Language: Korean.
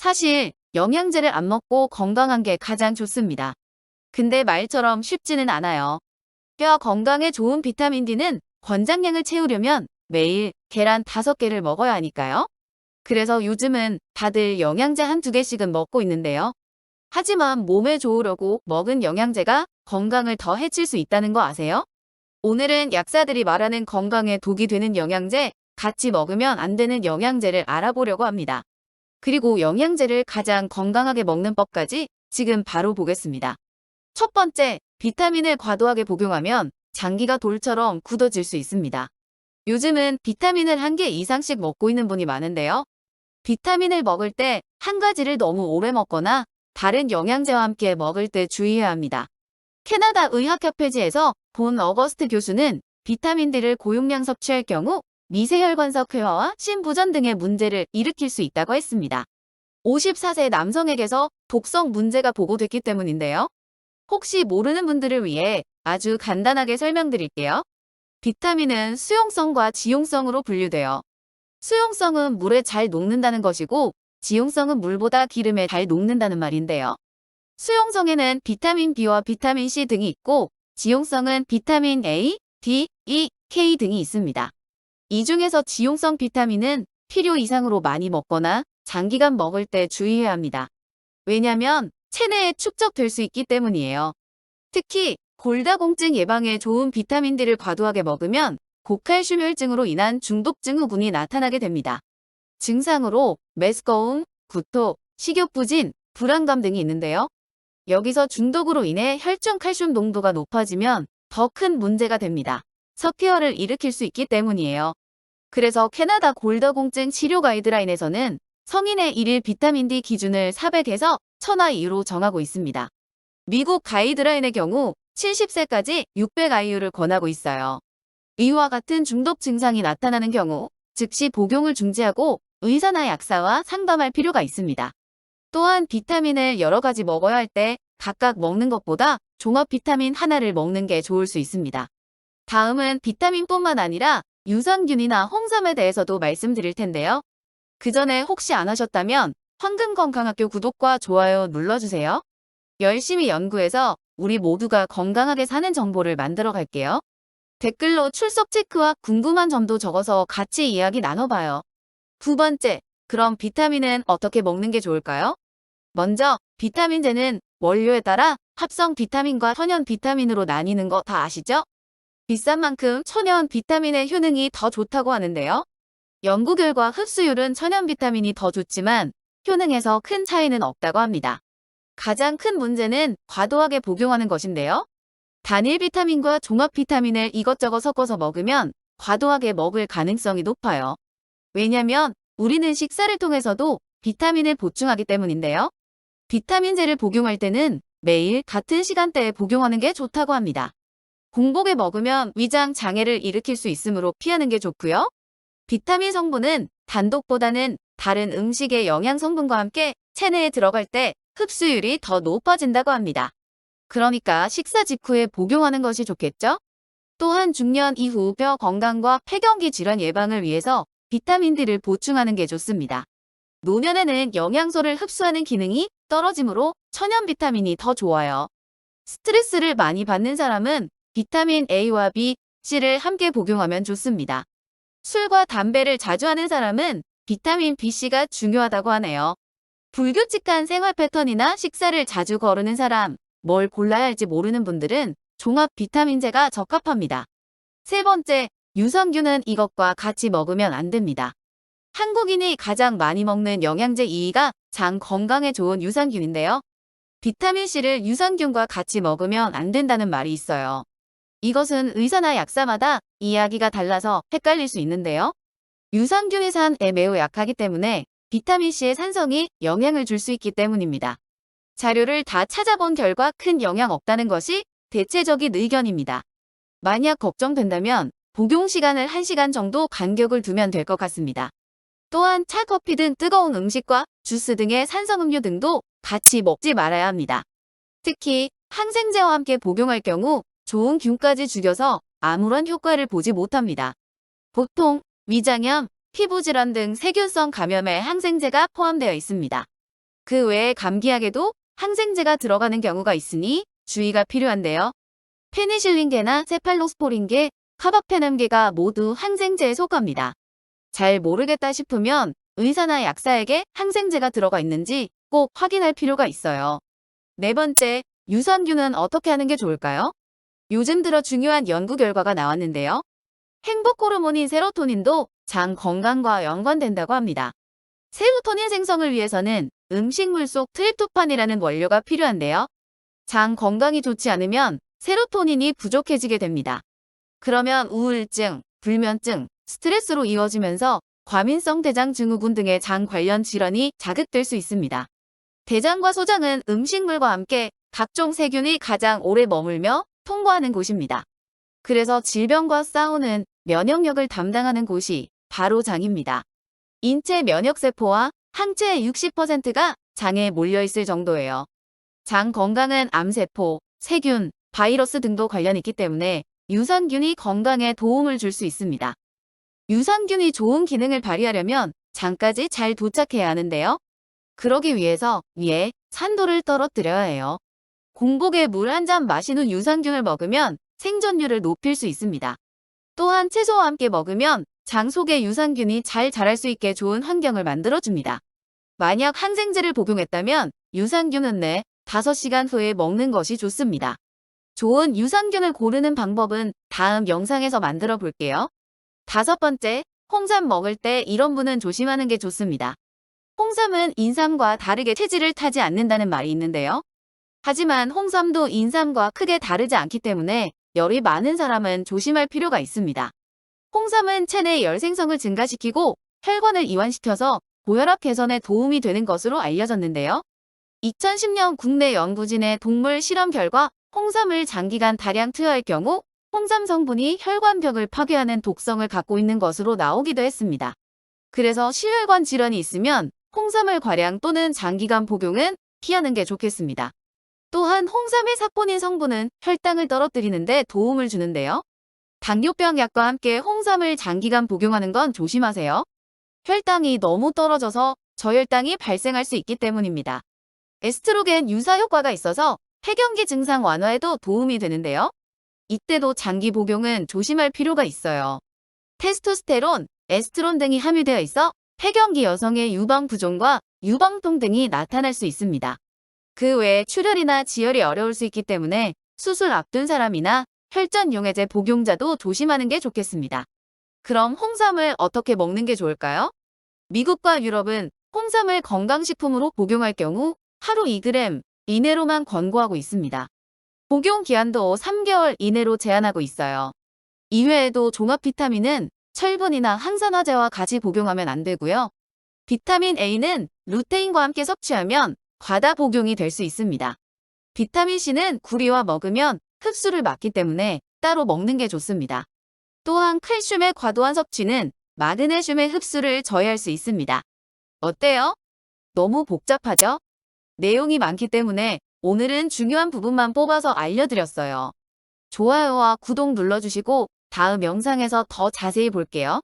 사실 영양제를 안 먹고 건강한 게 가장 좋습니다. 근데 말처럼 쉽지는 않아요. 뼈 건강에 좋은 비타민 D는 권장량을 채우려면 매일 계란 5개를 먹어야 하니까요. 그래서 요즘은 다들 영양제 한두 개씩은 먹고 있는데요. 하지만 몸에 좋으려고 먹은 영양제가 건강을 더 해칠 수 있다는 거 아세요? 오늘은 약사들이 말하는 건강에 독이 되는 영양제, 같이 먹으면 안 되는 영양제를 알아보려고 합니다. 그리고 영양제를 가장 건강하게 먹는 법까지 지금 바로 보겠습니다. 첫 번째, 비타민을 과도하게 복용하면 장기가 돌처럼 굳어질 수 있습니다. 요즘은 비타민을 1개 이상씩 먹고 있는 분이 많은데요. 비타민을 먹을 때 한 가지를 너무 오래 먹거나 다른 영양제와 함께 먹을 때 주의해야 합니다. 캐나다 의학협회지에서 본 어거스트 교수는 비타민 D를 고용량 섭취할 경우 미세혈관석 회화와 심부전 등의 문제를 일으킬 수 있다고 했습니다. 54세 남성에게서 독성 문제가 보고됐기 때문인데요. 혹시 모르는 분들을 위해 아주 간단하게 설명드릴게요. 비타민은 수용성과 지용성으로 분류돼요. 수용성은 물에 잘 녹는다는 것이고 지용성은 물보다 기름에 잘 녹는다는 말인데요. 수용성에는 비타민 B와 비타민 C 등이 있고 지용성은 비타민 A, D, E, K 등이 있습니다. 이 중에서 지용성 비타민은 필요 이상으로 많이 먹거나 장기간 먹을 때 주의해야 합니다. 왜냐하면 체내에 축적될 수 있기 때문이에요. 특히 골다공증 예방에 좋은 비타민 D를 과도하게 먹으면 고칼슘 혈증으로 인한 중독 증후군이 나타나게 됩니다. 증상으로 메스꺼움, 구토, 식욕부진, 불안감 등이 있는데요. 여기서 중독으로 인해 혈중 칼슘 농도가 높아지면 더 큰 문제가 됩니다. 석회화를 일으킬 수 있기 때문이에요. 그래서 캐나다 골다공증 치료 가이드라인에서는 성인의 1일 비타민 D 기준을 400에서 1000IU로 정하고 있습니다. 미국 가이드라인의 경우 70세까지 600IU를 권하고 있어요. 이와 같은 중독 증상이 나타나는 경우 즉시 복용을 중지하고 의사나 약사와 상담할 필요가 있습니다. 또한 비타민을 여러 가지 먹어야 할 때 각각 먹는 것보다 종합 비타민 하나를 먹는 게 좋을 수 있습니다. 다음은 비타민뿐만 아니라 유산균이나 홍삼에 대해서도 말씀드릴 텐데요. 그 전에 혹시 안 하셨다면 황금건강학교 구독과 좋아요 눌러주세요. 열심히 연구해서 우리 모두가 건강하게 사는 정보를 만들어 갈게요. 댓글로 출석 체크와 궁금한 점도 적어서 같이 이야기 나눠봐요. 두 번째, 그럼 비타민은 어떻게 먹는 게 좋을까요? 먼저 비타민제는 원료에 따라 합성 비타민과 천연 비타민으로 나뉘는 거 다 아시죠? 비싼 만큼 천연 비타민의 효능이 더 좋다고 하는데요. 연구 결과 흡수율은 천연 비타민이 더 좋지만 효능에서 큰 차이는 없다고 합니다. 가장 큰 문제는 과도하게 복용하는 것인데요. 단일 비타민과 종합 비타민을 이것저것 섞어서 먹으면 과도하게 먹을 가능성이 높아요. 왜냐면 우리는 식사를 통해서도 비타민을 보충하기 때문인데요. 비타민제를 복용할 때는 매일 같은 시간대에 복용하는 게 좋다고 합니다. 공복에 먹으면 위장 장애를 일으킬 수 있으므로 피하는 게 좋고요. 비타민 성분은 단독보다는 다른 음식의 영양 성분과 함께 체내에 들어갈 때 흡수율이 더 높아진다고 합니다. 그러니까 식사 직후에 복용하는 것이 좋겠죠? 또한 중년 이후 뼈 건강과 폐경기 질환 예방을 위해서 비타민 D를 보충하는 게 좋습니다. 노년에는 영양소를 흡수하는 기능이 떨어지므로 천연 비타민이 더 좋아요. 스트레스를 많이 받는 사람은 비타민 A와 B, C를 함께 복용하면 좋습니다. 술과 담배를 자주 하는 사람은 비타민 BC가 중요하다고 하네요. 불규칙한 생활 패턴이나 식사를 자주 거르는 사람, 뭘 골라야 할지 모르는 분들은 종합 비타민제가 적합합니다. 세 번째, 유산균은 이것과 같이 먹으면 안 됩니다. 한국인이 가장 많이 먹는 영양제 2위가 장 건강에 좋은 유산균인데요. 비타민C를 유산균과 같이 먹으면 안 된다는 말이 있어요. 이것은 의사나 약사마다 이야기가 달라서 헷갈릴 수 있는데요. 유산균이 산에 매우 약하기 때문에 비타민C의 산성이 영향을 줄 수 있기 때문입니다. 자료를 다 찾아본 결과 큰 영향 없다는 것이 대체적인 의견입니다. 만약 걱정된다면 복용 시간을 1시간 정도 간격을 두면 될 것 같습니다. 또한 차, 커피 등 뜨거운 음식과 주스 등의 산성음료 등도 같이 먹지 말아야 합니다. 특히 항생제와 함께 복용할 경우 좋은 균까지 죽여서 아무런 효과를 보지 못합니다. 보통 위장염, 피부질환 등 세균성 감염에 항생제가 포함되어 있습니다. 그 외에 감기약에도 항생제가 들어가는 경우가 있으니 주의가 필요한데요. 페니실린계나 세팔로스포린계, 카바페넘계가 모두 항생제에 속합니다. 잘 모르겠다 싶으면 의사나 약사에게 항생제가 들어가 있는지 꼭 확인할 필요가 있어요. 네 번째, 유산균은 어떻게 하는 게 좋을까요? 요즘 들어 중요한 연구 결과가 나왔는데요. 행복 호르몬인 세로토닌도 장 건강과 연관된다고 합니다. 세로토닌 생성을 위해서는 음식물 속 트립토판이라는 원료가 필요한데요. 장 건강이 좋지 않으면 세로토닌이 부족해지게 됩니다. 그러면 우울증, 불면증, 스트레스로 이어지면서 과민성 대장 증후군 등의 장 관련 질환이 자극될 수 있습니다. 대장과 소장은 음식물과 함께 각종 세균이 가장 오래 머물며 통과하는 곳입니다. 그래서 질병과 싸우는 면역력을 담당하는 곳이 바로 장입니다. 인체 면역세포와 항체의 60%가 장에 몰려있을 정도예요. 장 건강은 암세포, 세균, 바이러스 등도 관련이 있기 때문에 유산균이 건강에 도움을 줄 수 있습니다. 유산균이 좋은 기능을 발휘하려면 장까지 잘 도착해야 하는데요. 그러기 위해서 위에 산도를 떨어뜨려야 해요. 공복에 물 한 잔 마신 후 유산균을 먹으면 생존율을 높일 수 있습니다. 또한 채소와 함께 먹으면 장 속에 유산균이 잘 자랄 수 있게 좋은 환경을 만들어줍니다. 만약 항생제를 복용했다면 유산균은 5시간 후에 먹는 것이 좋습니다. 좋은 유산균을 고르는 방법은 다음 영상에서 만들어 볼게요. 다섯 번째, 홍삼 먹을 때 이런 분은 조심하는 게 좋습니다. 홍삼은 인삼과 다르게 체질을 타지 않는다는 말이 있는데요. 하지만 홍삼도 인삼과 크게 다르지 않기 때문에 열이 많은 사람은 조심할 필요가 있습니다. 홍삼은 체내 열 생성을 증가시키고 혈관을 이완시켜서 고혈압 개선에 도움이 되는 것으로 알려졌는데요. 2010년 국내 연구진의 동물 실험 결과 홍삼을 장기간 다량 투여할 경우 홍삼 성분이 혈관벽을 파괴하는 독성을 갖고 있는 것으로 나오기도 했습니다. 그래서 심혈관 질환이 있으면 홍삼을 과량 또는 장기간 복용은 피하는 게 좋겠습니다. 또한 홍삼의 사포닌 성분은 혈당을 떨어뜨리는 데 도움을 주는데요. 당뇨병 약과 함께 홍삼을 장기간 복용하는 건 조심하세요. 혈당이 너무 떨어져서 저혈당이 발생할 수 있기 때문입니다. 에스트로겐 유사 효과가 있어서 폐경기 증상 완화에도 도움이 되는데요. 이때도 장기 복용은 조심할 필요가 있어요. 테스토스테론, 에스트론 등이 함유되어 있어 폐경기 여성의 유방부종과 유방통 등이 나타날 수 있습니다. 그 외에 출혈이나 지혈이 어려울 수 있기 때문에 수술 앞둔 사람이나 혈전용해제 복용자도 조심하는 게 좋겠습니다. 그럼 홍삼을 어떻게 먹는 게 좋을까요? 미국과 유럽은 홍삼을 건강식품으로 복용할 경우 하루 2g 이내로만 권고하고 있습니다. 복용 기한도 3개월 이내로 제한하고 있어요. 이외에도 종합 비타민은 철분이나 항산화제와 같이 복용하면 안 되고요. 비타민 A는 루테인과 함께 섭취하면 과다 복용이 될 수 있습니다. 비타민 C는 구리와 먹으면 흡수를 막기 때문에 따로 먹는 게 좋습니다. 또한 칼슘의 과도한 섭취는 마그네슘의 흡수를 저해할 수 있습니다. 어때요? 너무 복잡하죠? 내용이 많기 때문에 오늘은 중요한 부분만 뽑아서 알려드렸어요. 좋아요와 구독 눌러주시고 다음 영상에서 더 자세히 볼게요.